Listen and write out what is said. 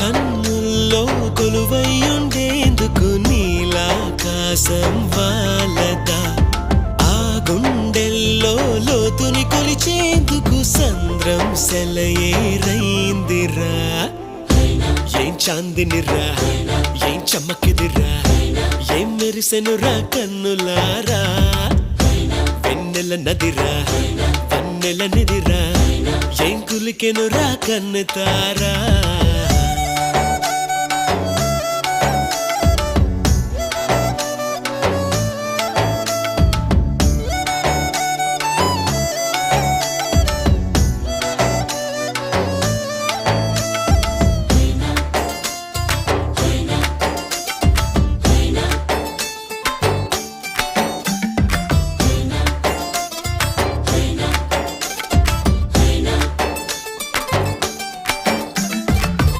కన్నుల్లో కొలువయ్యుండేందుకు నీలాకాశం వాలదా ఆ గుండెల్లో లోతుని కొలిచేందుకు సంద్రం సెలయేరైందిరా ఏం చాందినిరా ఏం చమ్మకిదిరా ఏం మెరిసెనురా కన్నులారా వెన్నెల నదిరా వన్నెల నిదిరా ఏం కులికెనురా కన్నుతారా